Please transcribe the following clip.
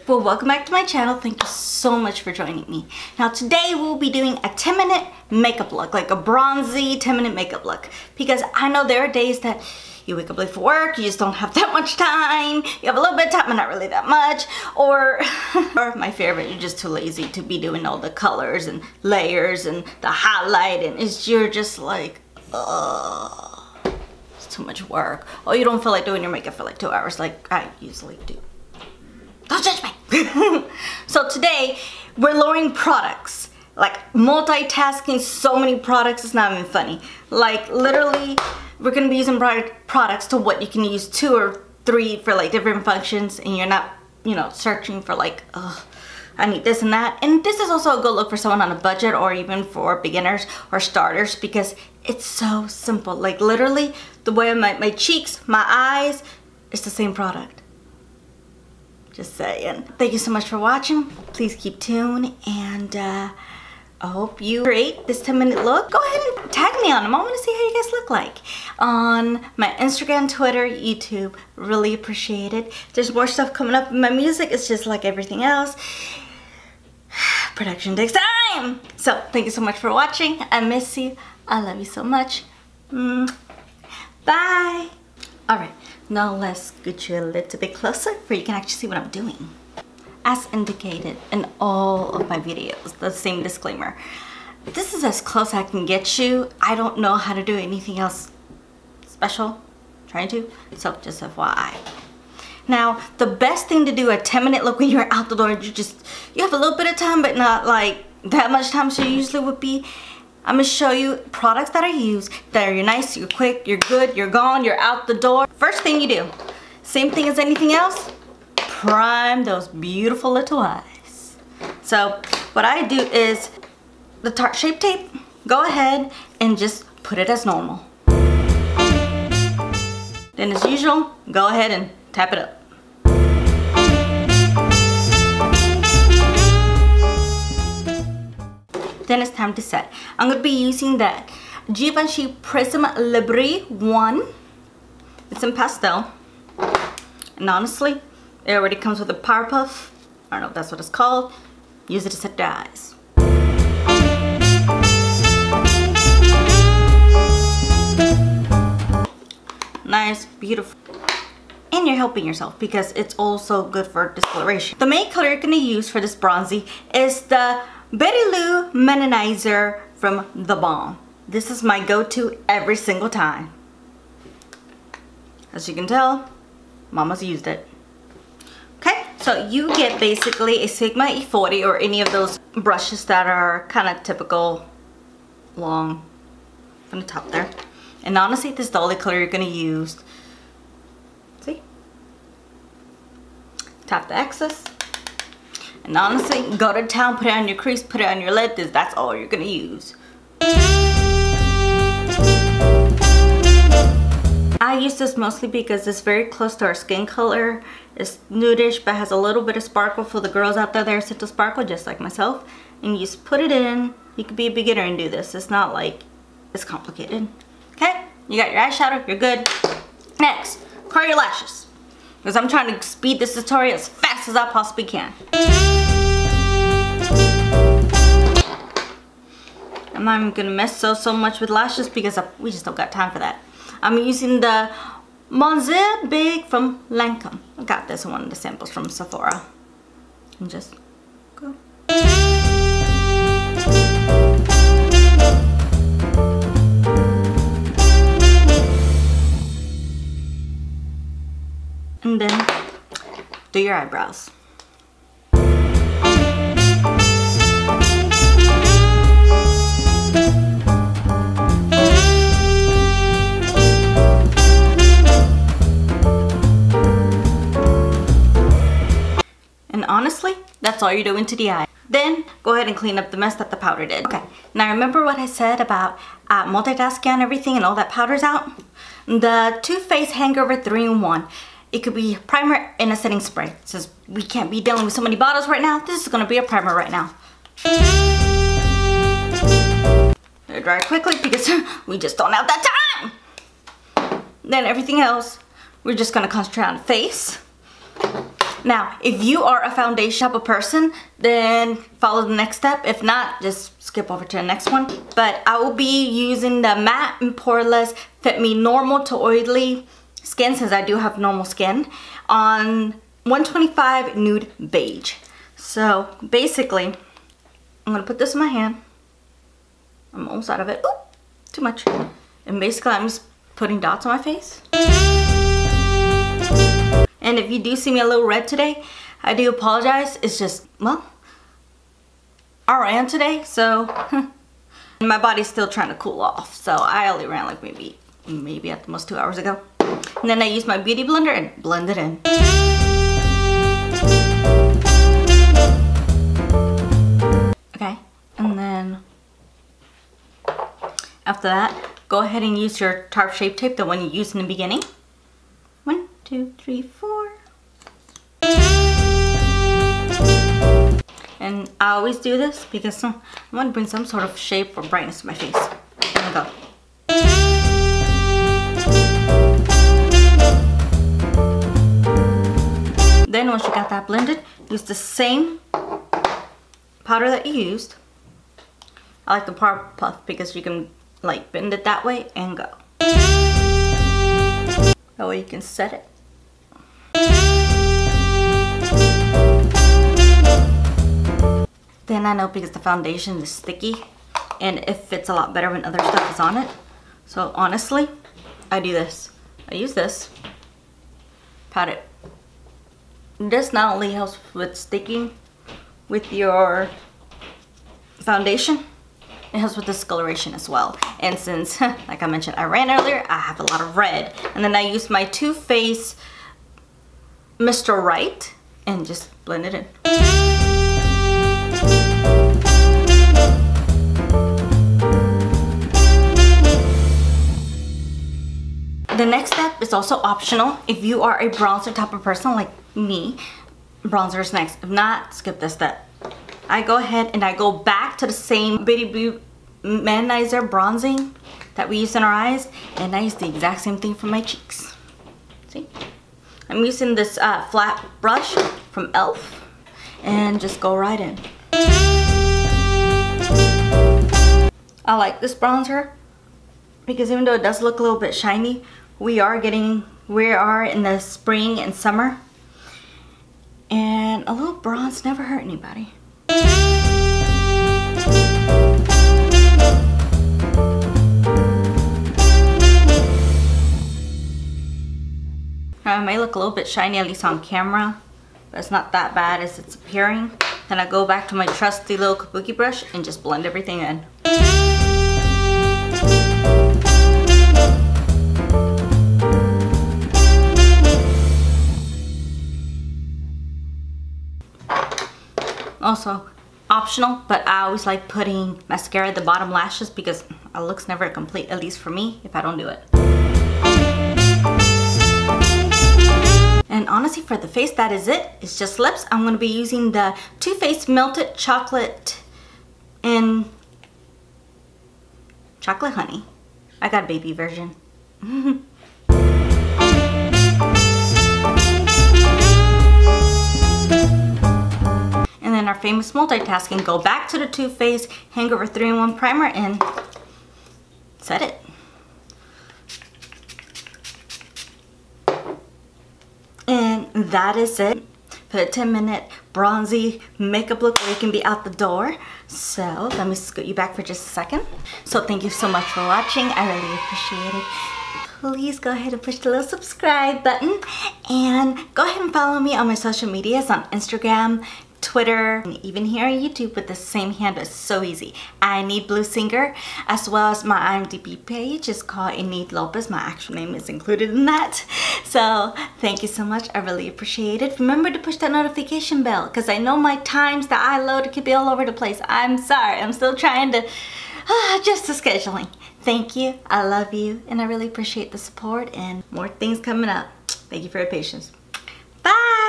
Well, welcome back to my channel. Thank you so much for joining me. Now today we'll be doing a 10-minute makeup look, like a bronzy 10-minute makeup look, because I know there are days that you wake up late for work, you just don't have that much time, you have a little bit of time but not really that much, or my favorite, you're just too lazy to be doing all the colors and layers and the highlight, and you're just like, it's too much work. Or you don't feel like doing your makeup for like 2 hours like I usually do. Don't judge me. So today we're lowering products, like multitasking so many products, it's not even funny. Like literally we're gonna be using products to what you can use 2 or 3 for like different functions, and you're not, you know, searching for like, I need this and that. And this is also a good look for someone on a budget, or even for beginners or starters, because it's so simple. Like literally the way my cheeks, my eyes, it's the same product. Just saying. Thank you so much for watching. Please keep tuned, and I hope you create this 10-minute look. Go ahead and tag me on them. I want to see how you guys look like on my Instagram, Twitter, YouTube. Really appreciate it. There's more stuff coming up. My music is just like everything else. Production takes time. So thank you so much for watching. I miss you. I love you so much. Bye. All right. Now let's get you a little bit closer where you can actually see what I'm doing. As indicated in all of my videos, the same disclaimer. This is as close as I can get you. I don't know how to do anything else special, trying to, so just FYI. Now, the best thing to do a 10-minute look when you're out the door, you have a little bit of time, but not like that much time, so you usually would be, I'm gonna show you products that I use that are nice, you're quick, you're good, you're gone, you're out the door. First thing you do, same thing as anything else, prime those beautiful little eyes. So what I do is the Tarte Shape Tape, go ahead and just put it as normal. Then as usual, go ahead and tap it up. Then it's time to set. I'm going to be using that Givenchy Prisme Libre 1. It's in pastel. And honestly, it already comes with a power puff. I don't know if that's what it's called. Use it to set the eyes. Nice, beautiful. And you're helping yourself because it's also good for discoloration. The main color you're going to use for this bronzy is the Balm manizer from the Balm. This is my go-to every single time. As you can tell, Mama's used it. Okay, so you get basically a Sigma E40 or any of those brushes that are kind of typical, long from the top there. And honestly, this is the only color you're going to use. See? Tap the excess. And honestly, go to town, put it on your crease, put it on your lid. That's all you're going to use. I use this mostly because it's very close to our skin color. It's nudish, but has a little bit of sparkle for the girls out there that are set to sparkle, just like myself. And you just put it in. You could be a beginner and do this. It's not like it's complicated. Okay, you got your eyeshadow, you're good. Next, curl your lashes, because I'm trying to speed this tutorial as fast as I possibly can. I'm not even gonna mess so much with lashes because we just don't got time for that. I'm using the Monsieur Big from Lancome. I got this in one of the samples from Sephora. And just go. And then do your eyebrows. And honestly, that's all you're doing to the eye. Then go ahead and clean up the mess that the powder did. Okay, now remember what I said about multitasking and everything and all that powder's out? The Toofaced Hangover 3-in-1. It could be primer and a setting spray. Since we can't be dealing with so many bottles right now, this is gonna be a primer right now. They're dry quickly because we just don't have that time. Then everything else, we're just gonna concentrate on the face. Now, if you are a foundation type of person, then follow the next step. If not, just skip over to the next one. But I will be using the matte and poreless Fit Me Normal to Oily Skin, since I do have normal skin, on 125 Nude Beige. So basically, I'm gonna put this in my hand. I'm almost out of it. Ooh, too much. And basically, I'm just putting dots on my face. And if you do see me a little red today, I do apologize. It's just, well, I ran today, so my body's still trying to cool off. So I only ran like maybe at the most 2 hours ago. And then I used my beauty blender and blend it in. Okay, and then after that, go ahead and use your Tarte Shape Tape, the one you used in the beginning. 1, 2, 3, 4. And I always do this because I want to bring some sort of shape or brightness to my face. There we go. Then once you got that blended, use the same powder that you used. I like the Power Puff because you can like bend it that way and go. That way you can set it. Then I know because the foundation is sticky and it fits a lot better when other stuff is on it. So honestly, I do this. I use this, pat it. This not only helps with sticking with your foundation, it helps with discoloration as well. And since, like I mentioned, I ran earlier, I have a lot of red. And then I used my Too Faced Mr. Right and just blend it in. The next step is also optional. If you are a bronzer type of person like me, bronzer is next. If not, skip this step. I go ahead and I go back to the same Beauty Manizer bronzing that we use in our eyes, and I use the exact same thing for my cheeks. See? I'm using this flat brush from e.l.f. and just go right in. I like this bronzer because even though it does look a little bit shiny, we are in the spring and summer, and a little bronze never hurt anybody. Now, it may look a little bit shiny, at least on camera, but it's not that bad as it's appearing. Then I go back to my trusty little kabuki brush and just blend everything in. Also, optional, but I always like putting mascara at the bottom lashes because it looks never complete, at least for me, if I don't do it. And honestly, for the face, that is it. It's just lips. I'm going to be using the Too Faced Melted Chocolate and Chocolate Honey. I got a baby version. And then our famous multitasking, go back to the Too Faced Hangover 3-in-1 Primer and set it. And that is it for the 10-minute bronzy makeup look where you can be out the door. So let me scoot you back for just a second. So thank you so much for watching. I really appreciate it. Please go ahead and push the little subscribe button and go ahead and follow me on my social medias on Instagram, Twitter, and even here on YouTube with the same handle. It's so easy. I Need Blue Singer, as well as my IMDb page is called I Need Lopez. My actual name is included in that. So thank you so much. I really appreciate it. Remember to push that notification bell because I know my times that I load could be all over the place. I'm sorry. I'm still trying to adjust the scheduling. Thank you. I love you, and I really appreciate the support and more things coming up. Thank you for your patience. Bye.